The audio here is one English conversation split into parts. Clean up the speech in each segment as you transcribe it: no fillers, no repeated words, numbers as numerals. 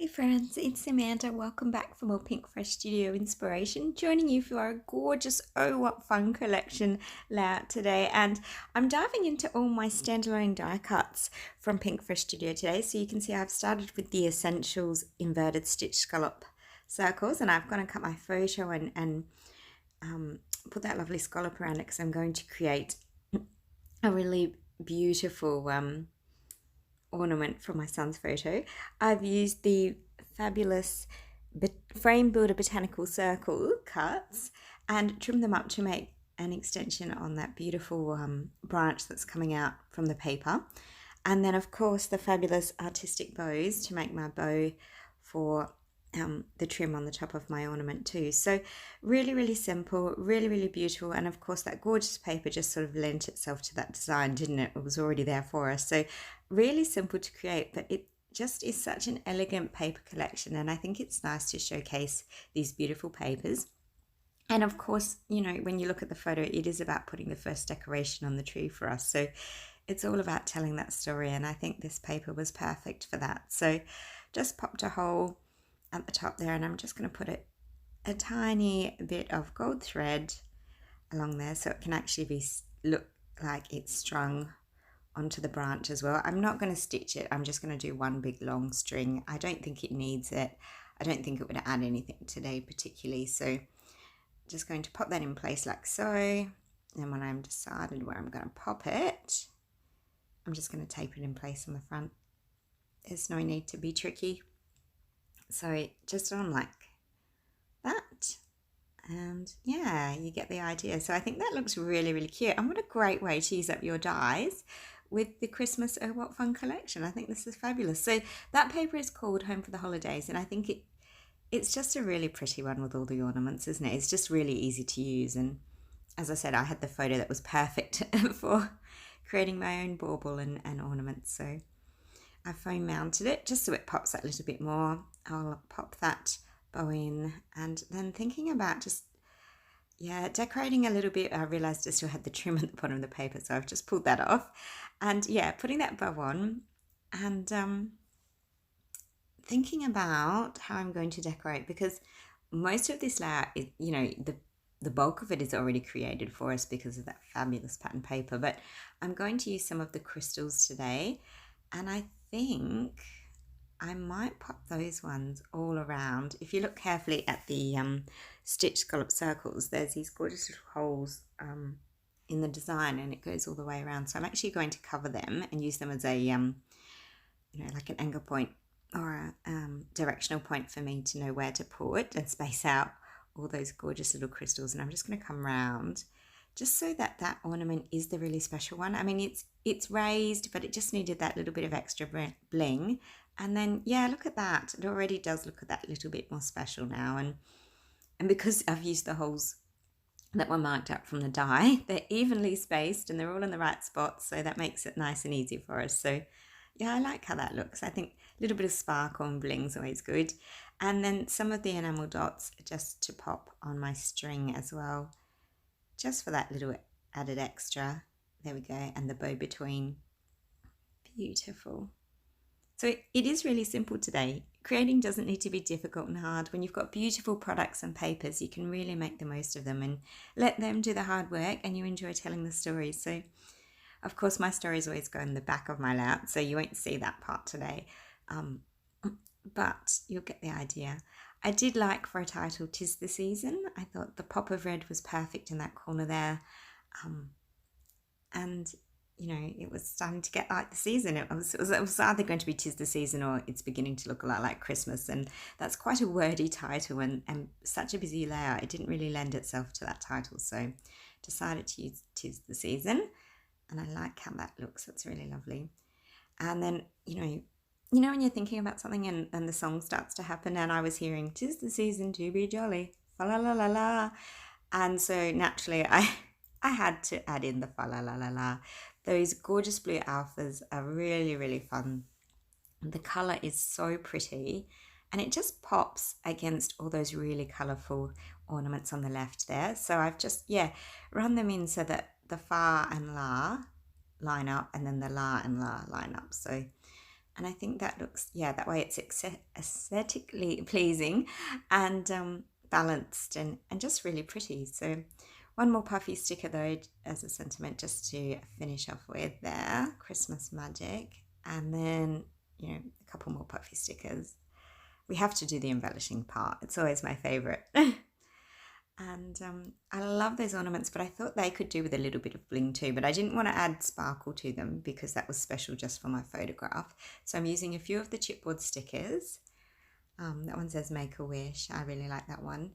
Hey friends, it's Samantha. Welcome back for more Pinkfresh Studio Inspiration. Joining you for a gorgeous Oh What Fun collection layout today. And I'm diving into all my standalone die cuts from Pinkfresh Studio today. So you can see I've started with the Essentials inverted stitch scallop circles, and I've gone and cut my photo and put that lovely scallop around it because I'm going to create a really beautiful ornament from my son's photo. I've used the fabulous frame builder botanical circle cuts and trimmed them up to make an extension on that beautiful branch that's coming out from the paper. And then of course the fabulous artistic bows to make my bow for the trim on the top of my ornament too. So really simple, really beautiful, and of course that gorgeous paper just sort of lent itself to that design, didn't it? It was already there for us. So really simple to create, but it just is such an elegant paper collection, and I think it's nice to showcase these beautiful papers. And of course, you know, when you look at the photo, it is about putting the first decoration on the tree for us. So it's all about telling that story, and I think this paper was perfect for that. So just popped a hole at the top there, and I'm just going to put a tiny bit of gold thread along there so it can actually look like it's strung onto the branch as well. I'm not going to stitch it. I'm just going to do one big long string. I don't think it needs it. I don't think it would add anything today particularly. So just going to pop that in place like so. And when I'm decided where I'm going to pop it, I'm just going to tape it in place on the front. There's no need to be tricky. So just on like that, and yeah, you get the idea. So I think that looks really cute, and what a great way to use up your dies with the Christmas Oh What Fun collection. I think this is fabulous. So that paper is called Home for the Holidays, and I think it's just a really pretty one with all the ornaments, isn't it? It's just really easy to use, and as I said, I had the photo that was perfect for creating my own bauble and ornaments. So I foam mounted it just so it pops that little bit more. I'll pop that bow in, and then thinking about just, yeah, decorating a little bit. I realised I still had the trim at the bottom of the paper, so I've just pulled that off. And yeah, putting that bow on and thinking about how I'm going to decorate, because most of this layout is, you know, the bulk of it is already created for us because of that fabulous pattern paper, but I'm going to use some of the crystals today, and I think I might pop those ones all around. If you look carefully at the stitch scallop circles, there's these gorgeous little holes in the design, and it goes all the way around. So I'm actually going to cover them and use them as a, you know, like an anchor point or a directional point for me to know where to put and space out all those gorgeous little crystals. And I'm just going to come round just so that that ornament is the really special one. I mean, it's raised, but it just needed that little bit of extra bling. And then, yeah, look at that. It already does look at that little bit more special now. And because I've used the holes that were marked up from the die, they're evenly spaced and they're all in the right spots. So that makes it nice and easy for us. So yeah, I like how that looks. I think a little bit of sparkle and bling is always good. And then some of the enamel dots just to pop on my string as well, just for that little added extra. There we go. And the bow between. Beautiful. So it is really simple today. Creating doesn't need to be difficult and hard. When you've got beautiful products and papers, you can really make the most of them and let them do the hard work, and you enjoy telling the stories. So of course my stories always go in the back of my layout, so you won't see that part today. But you'll get the idea. I did like for a title, 'Tis the Season. I thought the pop of red was perfect in that corner there. And, you know, it was starting to get like the season. It was either going to be 'Tis the Season or it's beginning to look a lot like Christmas. And that's quite a wordy title, and such a busy layout. It didn't really lend itself to that title. So decided to use 'Tis the Season. And I like how that looks. That's really lovely. And then, you know when you're thinking about something and the song starts to happen, and I was hearing 'Tis the season to be jolly, fa la la la la. And so naturally I had to add in the fa la la la la. Those gorgeous blue alphas are really fun. The colour is so pretty, and it just pops against all those really colourful ornaments on the left there. So I've just, yeah, run them in so that the fa and la line up, and then the la and la line up. So And I think that looks, yeah, that way it's aesthetically pleasing and balanced and just really pretty. So one more puffy sticker though as a sentiment just to finish off with there, Christmas magic. And then, you know, a couple more puffy stickers. We have to do the embellishing part. It's always my favourite. And I love those ornaments, but I thought they could do with a little bit of bling too, but I didn't want to add sparkle to them because that was special just for my photograph. So I'm using a few of the chipboard stickers. That one says Make a Wish. I really like that one.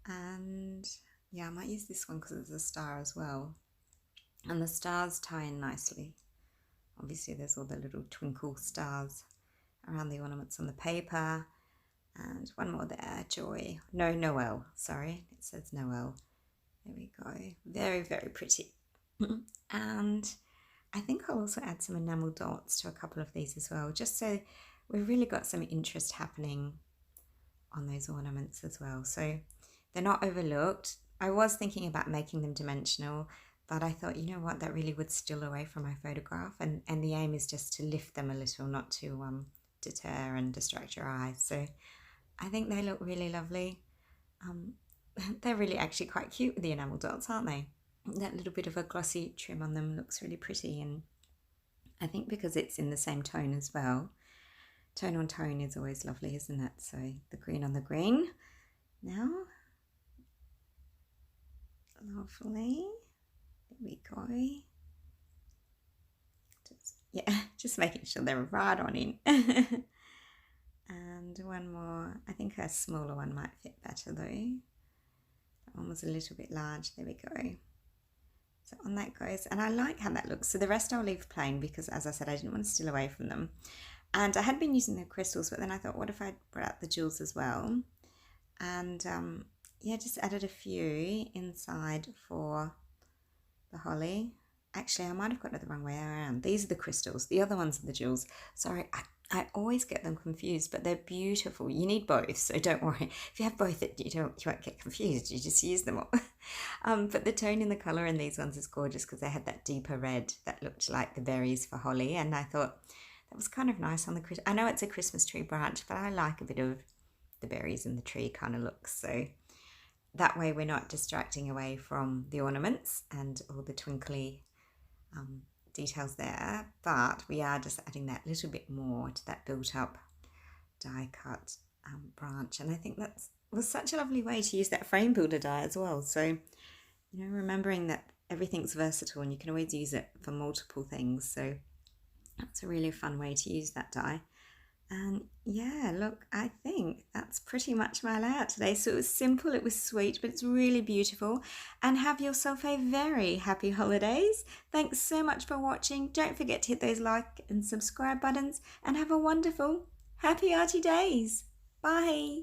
And yeah, I might use this one because it's a star as well. And the stars tie in nicely. Obviously there's all the little twinkle stars around the ornaments on the paper. And one more there, Joy. No, Noel, sorry. It says Noel. There we go. Very, very pretty. And I think I'll also add some enamel dots to a couple of these as well, just so we've really got some interest happening on those ornaments as well. So they're not overlooked. I was thinking about making them dimensional, but I thought, you know what, that really would steal away from my photograph. And the aim is just to lift them a little, not to deter and distract your eyes. So I think they look really lovely. They're really actually quite cute with the enamel dots, aren't they? That little bit of a glossy trim on them looks really pretty, and I think because it's in the same tone as well, tone on tone is always lovely, isn't it? So the green on the green now. Lovely. There we go. Just making sure they're right on in. And one more. I think a smaller one might fit better though. That one was a little bit large. There we go. So on that goes, and I like how that looks. So the rest I'll leave plain because, as I said, I didn't want to steal away from them. And I had been using the crystals, but then I thought, what if I brought out the jewels as well? And yeah, just added a few inside for the holly. Actually, I might have got it the wrong way around. These are the crystals. The other ones are the jewels. Sorry, I always get them confused, but they're beautiful. You need both, so don't worry. If you have both, you won't get confused. You just use them all. But the tone in the colour in these ones is gorgeous because they had that deeper red that looked like the berries for holly, and I thought that was kind of nice on the. I know it's a Christmas tree branch, but I like a bit of the berries in the tree kind of looks. So that way we're not distracting away from the ornaments and all the twinkly details there, but we are just adding that little bit more to that built up die cut branch. And I think that was such a lovely way to use that frame builder die as well. So, you know, remembering that everything's versatile and you can always use it for multiple things. So that's a really fun way to use that die. And yeah, look, I think that's pretty much my layout today. So it was simple, it was sweet, but it's really beautiful. And have yourself a very happy holidays. Thanks so much for watching. Don't forget to hit those like and subscribe buttons and have a wonderful, happy Arty days. Bye.